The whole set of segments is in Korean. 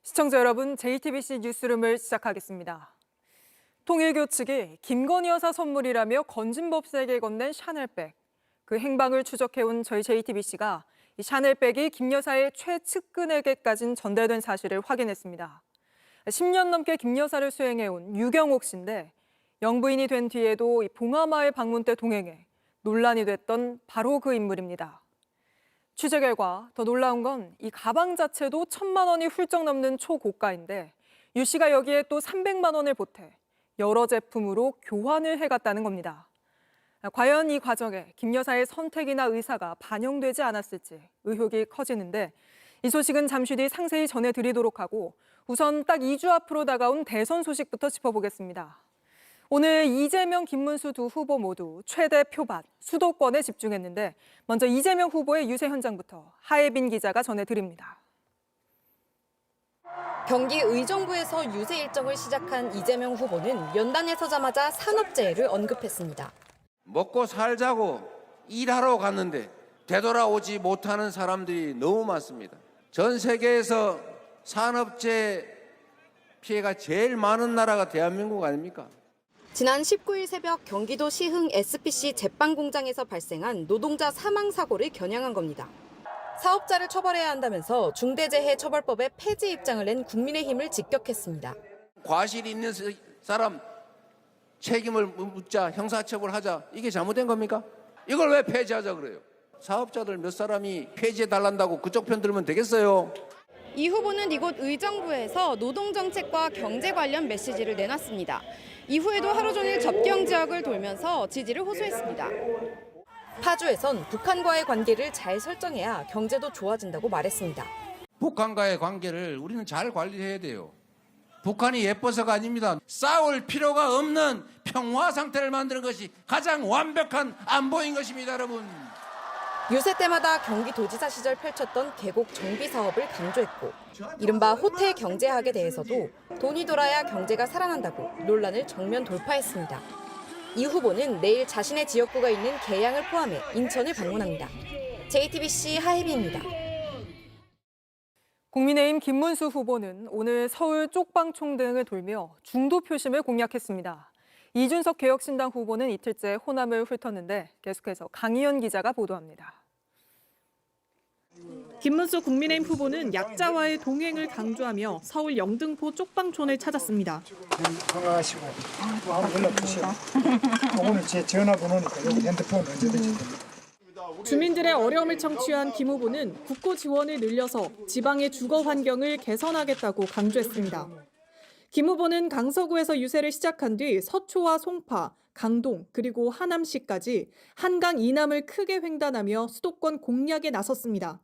시청자 여러분, JTBC 뉴스룸을 시작하겠습니다. 통일교 측이 김건희 여사 선물이라며 건진법사에게 건넨 샤넬백. 그 행방을 추적해온 저희 JTBC가 이 샤넬백이 김 여사의 최측근에게까지 전달된 사실을 확인했습니다. 10년 넘게 김 여사를 수행해온 유경옥 씨인데 영부인이 된 뒤에도 이 봉하마을 방문 때 동행해 논란이 됐던 바로 그 인물입니다. 취재 결과 더 놀라운 건 이 가방 자체도 1,000만 원이 훌쩍 넘는 초고가인데 유 씨가 여기에 또 300만 원을 보태 여러 제품으로 교환을 해갔다는 겁니다. 과연 이 과정에 김 여사의 선택이나 의사가 반영되지 않았을지 의혹이 커지는데 이 소식은 잠시 뒤 상세히 전해드리도록 하고 우선 딱 2주 앞으로 다가온 대선 소식부터 짚어보겠습니다. 오늘 이재명, 김문수 두 후보 모두 최대 표밭, 수도권에 집중했는데 먼저 이재명 후보의 유세 현장부터 하예빈 기자가 전해드립니다. 경기 의정부에서 유세 일정을 시작한 이재명 후보는 연단에 서자마자 산업재해를 언급했습니다. 먹고 살자고 일하러 갔는데 되돌아오지 못하는 사람들이 너무 많습니다. 전 세계에서 산업재해 피해가 제일 많은 나라가 대한민국 아닙니까? 지난 19일 새벽 경기도 시흥 SPC 제빵 공장에서 발생한 노동자 사망 사고를 겨냥한 겁니다. 사업자를 처벌해야 한다면서 중대재해처벌법의 폐지 입장을 낸 국민의힘을 직격했습니다. 과실이 있는 사람 책임을 묻자, 형사처벌하자, 이게 잘못된 겁니까? 이걸 왜 폐지하자 그래요? 사업자들 몇 사람이 폐지해달란다고 그쪽 편 들면 되겠어요? 이 후보는 이곳 의정부에서 노동정책과 경제 관련 메시지를 내놨습니다. 이후에도 하루 종일 접경 지역을 돌면서 지지를 호소했습니다. 파주에선 북한과의 관계를 잘 설정해야 경제도 좋아진다고 말했습니다. 북한과의 관계를 우리는 잘 관리해야 돼요. 북한이 예뻐서가 아닙니다. 싸울 필요가 없는 평화 상태를 만드는 것이 가장 완벽한 안보인 것입니다, 여러분. 유세 때마다 경기도지사 시절 펼쳤던 계곡 정비 사업을 강조했고 이른바 호텔 경제학에 대해서도 돈이 돌아야 경제가 살아난다고 논란을 정면 돌파했습니다. 이 후보는 내일 자신의 지역구가 있는 계양을 포함해 인천을 방문합니다. JTBC 하혜빈입니다. 국민의힘 김문수 후보는 오늘 서울 쪽방촌 등을 돌며 중도 표심을 공략했습니다. 이준석 개혁신당 후보는 이틀째 호남을 훑었는데 계속해서 강희연 기자가 보도합니다. 김문수 국민의힘 후보는 약자와의 동행을 강조하며 서울 영등포 쪽방촌을 찾았습니다. 건강하시고 한번 연락 주세요. 오늘 제 전화번호니까 여기 핸드폰 언제든지 됩니다. 주민들의 어려움을 청취한 김 후보는 국고 지원을 늘려서 지방의 주거 환경을 개선하겠다고 강조했습니다. 김 후보는 강서구에서 유세를 시작한 뒤 서초와 송파, 강동 그리고 하남시까지 한강 이남을 크게 횡단하며 수도권 공략에 나섰습니다.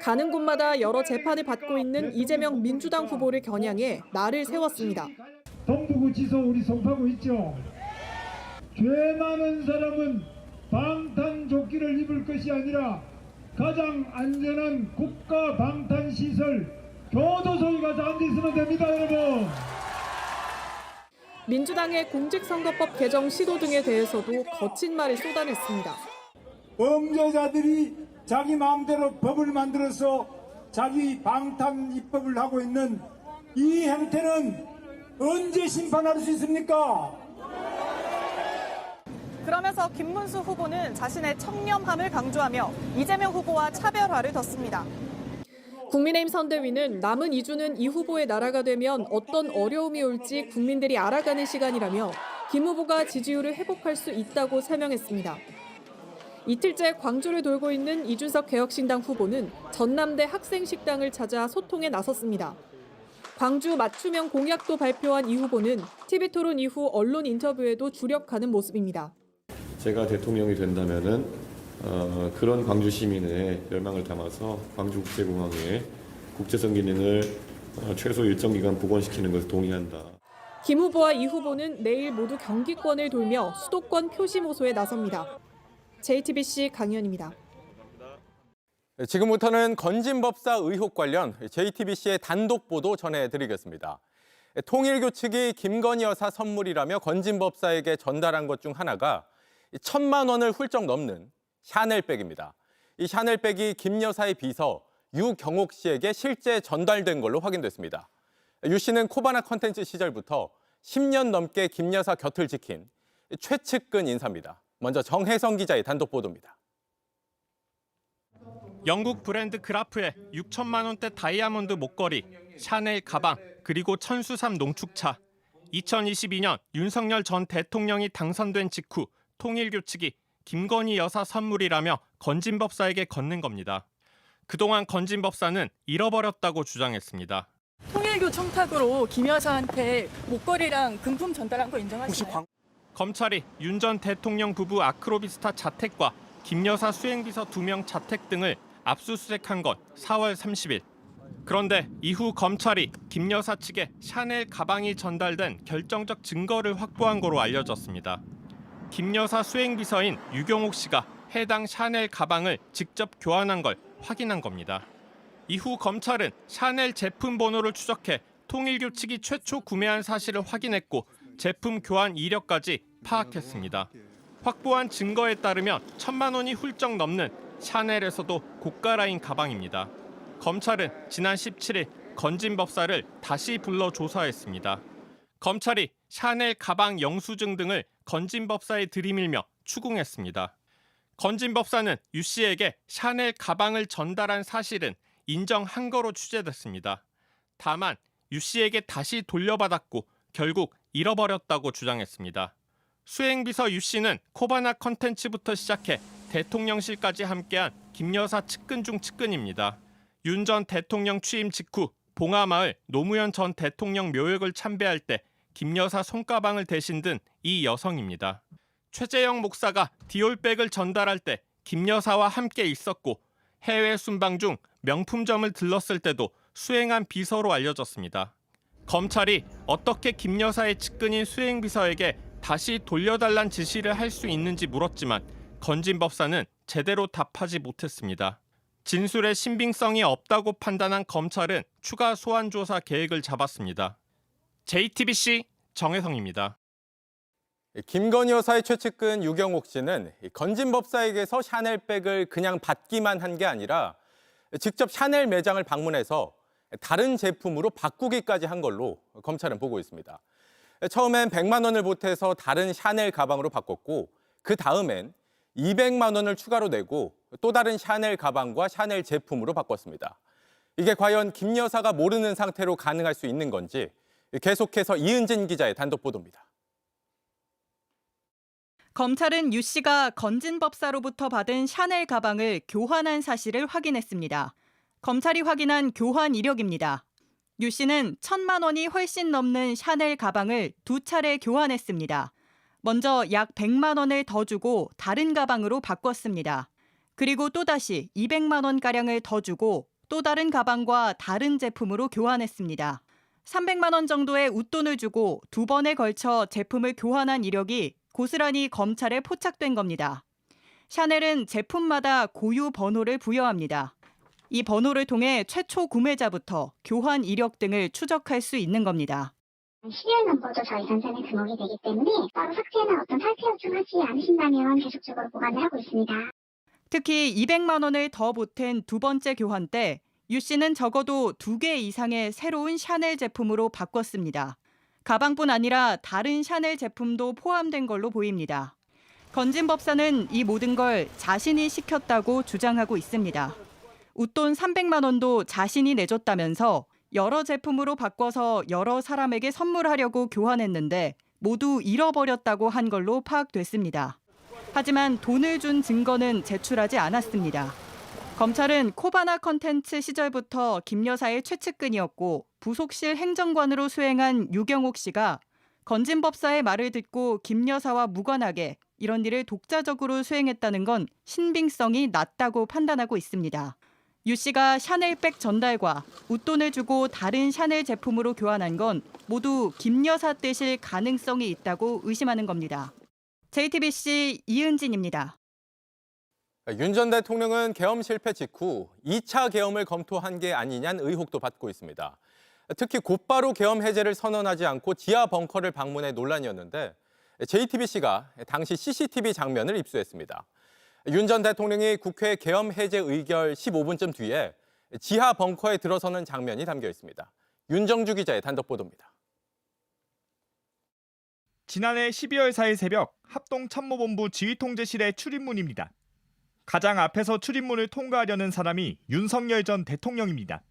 가는 곳마다 여러 재판을 받고 있는 이재명 민주당 후보를 겨냥해 날을 세웠습니다. 동부구치소 우리 송파구 있죠. 죄 많은 사람은 방탄조끼를 입을 것이 아니라 가장 안전한 국가 방탄시설 교도소에 가서 앉아 있으면 됩니다, 여러분. 민주당의 공직선거법 개정 시도 등에 대해서도 거친 말을 쏟아냈습니다. 범죄자들이 자기 마음대로 법을 만들어서 자기 방탄 입법을 하고 있는 이 행태는 언제 심판할 수 있습니까? 그러면서 김문수 후보는 자신의 청렴함을 강조하며 이재명 후보와 차별화를 뒀습니다. 국민의힘 선대위는 남은 2주는 이 후보의 나라가 되면 어떤 어려움이 올지 국민들이 알아가는 시간이라며 김 후보가 지지율을 회복할 수 있다고 설명했습니다. 이틀째 광주를 돌고 있는 이준석 개혁신당 후보는 전남대 학생식당을 찾아 소통에 나섰습니다. 광주 맞춤형 공약도 발표한 이 후보는 TV토론 이후 언론 인터뷰에도 주력하는 모습입니다. 제가 대통령이 된다면은 그런 광주 시민의 열망을 담아서 광주국제공항의 국제선 기능을 최소 일정 기간 복원시키는 것에 동의한다. 김 후보와 이 후보는 내일 모두 경기권을 돌며 수도권 표심 호소에 나섭니다. JTBC 강희연입니다. 지금부터는 건진법사 의혹 관련 JTBC의 단독 보도 전해드리겠습니다. 통일교 측이 김건희 여사 선물이라며 건진법사에게 전달한 것 중 하나가 1,000만 원을 훌쩍 넘는 샤넬백입니다. 이 샤넬백이 김 여사의 비서 유경옥 씨에게 실제 전달된 걸로 확인됐습니다. 유 씨는 코바나 컨텐츠 시절부터 10년 넘게 김 여사 곁을 지킨 최측근 인사입니다. 먼저 정혜성 기자의 단독 보도입니다. 영국 브랜드 그라프의 6천만 원대 다이아몬드 목걸이, 샤넬 가방, 그리고 천수삼 농축차. 2022년 윤석열 전 대통령이 당선된 직후 통일교측이 김건희 여사 선물이라며 건진법사에게 건넨 겁니다. 그동안 건진법사는 잃어버렸다고 주장했습니다. 통일교 청탁으로 김 여사한테 목걸이랑 금품 전달한 거 인정하시나요? 검찰이 윤 전 대통령 부부 아크로비스타 자택과 김 여사 수행비서 2명 자택 등을 압수수색한 건 4월 30일. 그런데 이후 검찰이 김 여사 측에 샤넬 가방이 전달된 결정적 증거를 확보한 거로 알려졌습니다. 김 여사 수행비서인 유경옥 씨가 해당 샤넬 가방을 직접 교환한 걸 확인한 겁니다. 이후 검찰은 샤넬 제품 번호를 추적해 통일교 측이 최초 구매한 사실을 확인했고 제품 교환 이력까지 파악했습니다. 확보한 증거에 따르면 1,000만 원이 훌쩍 넘는 샤넬에서도 고가라인 가방입니다. 검찰은 지난 17일 건진법사를 다시 불러 조사했습니다. 검찰이 샤넬 가방 영수증 등을 건진법사에 들이밀며 추궁했습니다. 건진법사는 유 씨에게 샤넬 가방을 전달한 사실은 인정한 거로 취재됐습니다. 다만 유 씨에게 다시 돌려받았고 결국 잃어버렸다고 주장했습니다. 수행비서 유 씨는 코바나 컨텐츠부터 시작해 대통령실까지 함께한 김 여사 측근 중 측근입니다. 윤 전 대통령 취임 직후 봉하마을 노무현 전 대통령 묘역을 참배할 때 김 여사 손가방을 대신 든 이 여성입니다. 최재형 목사가 디올백을 전달할 때 김 여사와 함께 있었고 해외 순방 중 명품점을 들렀을 때도 수행한 비서로 알려졌습니다. 검찰이 어떻게 김 여사의 측근인 수행비서에게 다시 돌려달란 지시를 할 수 있는지 물었지만 건진법사는 제대로 답하지 못했습니다. 진술의 신빙성이 없다고 판단한 검찰은 추가 소환 조사 계획을 잡았습니다. JTBC 정혜성입니다. 김건희 여사의 최측근 유경옥 씨는 건진법사에게서 샤넬백을 그냥 받기만 한 게 아니라 직접 샤넬 매장을 방문해서 다른 제품으로 바꾸기까지 한 걸로 검찰은 보고 있습니다. 처음엔 100만 원을 보태서 다른 샤넬 가방으로 바꿨고 그 다음엔 200만 원을 추가로 내고 또 다른 샤넬 가방과 샤넬 제품으로 바꿨습니다. 이게 과연 김 여사가 모르는 상태로 가능할 수 있는 건지 계속해서 이은진 기자의 단독 보도입니다. 검찰은 유 씨가 건진법사로부터 받은 샤넬 가방을 교환한 사실을 확인했습니다. 검찰이 확인한 교환 이력입니다. 유 씨는 1,000만 원이 훨씬 넘는 샤넬 가방을 2차례 교환했습니다. 먼저 약 100만 원을 더 주고 다른 가방으로 바꿨습니다. 그리고 또다시 200만 원가량을 더 주고 또 다른 가방과 다른 제품으로 교환했습니다. 300만 원 정도의 웃돈을 주고 2번에 걸쳐 제품을 교환한 이력이 고스란히 검찰에 포착된 겁니다. 샤넬은 제품마다 고유 번호를 부여합니다. 이 번호를 통해 최초 구매자부터 교환 이력 등을 추적할 수 있는 겁니다. 시리얼 넘버도 저희 전산에 등록이 되기 때문에 따로 삭제나 어떤 탈퇴 요청하지 않으신다면 계속적으로 보관을 하고 있습니다. 특히 200만 원을 더 보탠 두 번째 교환 때 유 씨는 적어도 2개 이상의 새로운 샤넬 제품으로 바꿨습니다. 가방뿐 아니라 다른 샤넬 제품도 포함된 걸로 보입니다. 건진법사는 이 모든 걸 자신이 시켰다고 주장하고 있습니다. 웃돈 300만 원도 자신이 내줬다면서 여러 제품으로 바꿔서 여러 사람에게 선물하려고 교환했는데 모두 잃어버렸다고 한 걸로 파악됐습니다. 하지만 돈을 준 증거는 제출하지 않았습니다. 검찰은 코바나 컨텐츠 시절부터 김 여사의 최측근이었고 부속실 행정관으로 수행한 유경옥 씨가 건진법사의 말을 듣고 김 여사와 무관하게 이런 일을 독자적으로 수행했다는 건 신빙성이 낮다고 판단하고 있습니다. 유 씨가 샤넬백 전달과 웃돈을 주고 다른 샤넬 제품으로 교환한 건 모두 김 여사 뜻일 가능성이 있다고 의심하는 겁니다. JTBC 이은진입니다. 윤 전 대통령은 계엄 실패 직후 2차 계엄을 검토한 게 아니냐는 의혹도 받고 있습니다. 특히 곧바로 계엄 해제를 선언하지 않고 지하 벙커를 방문해 논란이었는데 JTBC가 당시 CCTV 장면을 입수했습니다. 윤 전 대통령이 국회 계엄 해제 의결 15분쯤 뒤에 지하 벙커에 들어서는 장면이 담겨 있습니다. 윤정주 기자의 단독 보도입니다. 지난해 12월 4일 새벽 합동참모본부 지휘통제실의 출입문입니다. 가장 앞에서 출입문을 통과하려는 사람이 윤석열 전 대통령입니다.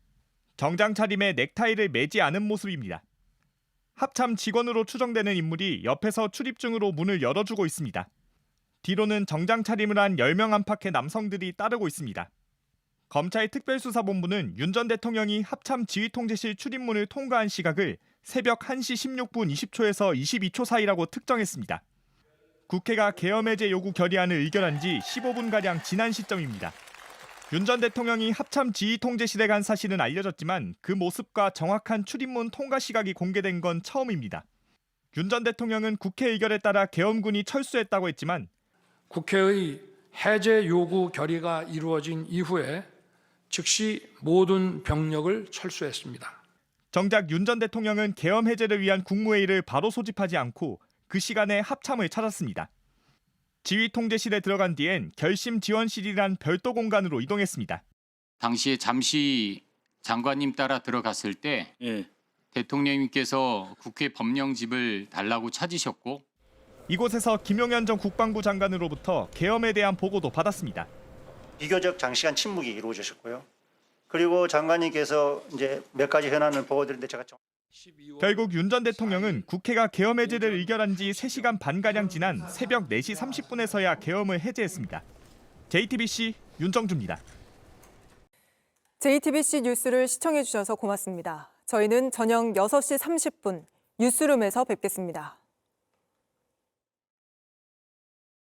정장 차림에 넥타이를 매지 않은 모습입니다. 합참 직원으로 추정되는 인물이 옆에서 출입증으로 문을 열어주고 있습니다. 뒤로는 정장 차림을 한 10명 안팎의 남성들이 따르고 있습니다. 검찰 특별수사본부는 윤 전 대통령이 합참 지휘통제실 출입문을 통과한 시각을 새벽 1시 16분 20초에서 22초 사이라고 특정했습니다. 국회가 계엄 해제 요구 결의안을 의결한 지 15분가량 지난 시점입니다. 윤 전 대통령이 합참 지휘통제실에 간 사실은 알려졌지만 그 모습과 정확한 출입문 통과 시각이 공개된 건 처음입니다. 윤 전 대통령은 국회 의결에 따라 계엄군이 철수했다고 했지만 국회의 해제 요구 결의가 이루어진 이후에 즉시 모든 병력을 철수했습니다. 정작 윤 전 대통령은 계엄 해제를 위한 국무회의를 바로 소집하지 않고 그 시간에 합참을 찾았습니다. 지휘통제실에 들어간 뒤엔 결심지원실이란 별도 공간으로 이동했습니다. 당시에 잠시 장관님 따라 들어갔을 때 대통령님께서 국회 법령집을 달라고 찾으셨고 이곳에서 김용현 전 국방부 장관으로부터 계엄에 대한 보고도 받았습니다. 비교적 장시간 침묵이 이루어졌고요. 그리고 장관님께서 이제 몇 가지 현안을 보고드렸는데 제가 결국 윤 전 대통령은 국회가 계엄 해제를 의결한 지 3시간 반가량 지난 새벽 4시 30분에서야 계엄을 해제했습니다. JTBC 윤정주입니다. JTBC 뉴스를 시청해 주셔서 고맙습니다. 저희는 저녁 6시 30분 뉴스룸에서 뵙겠습니다.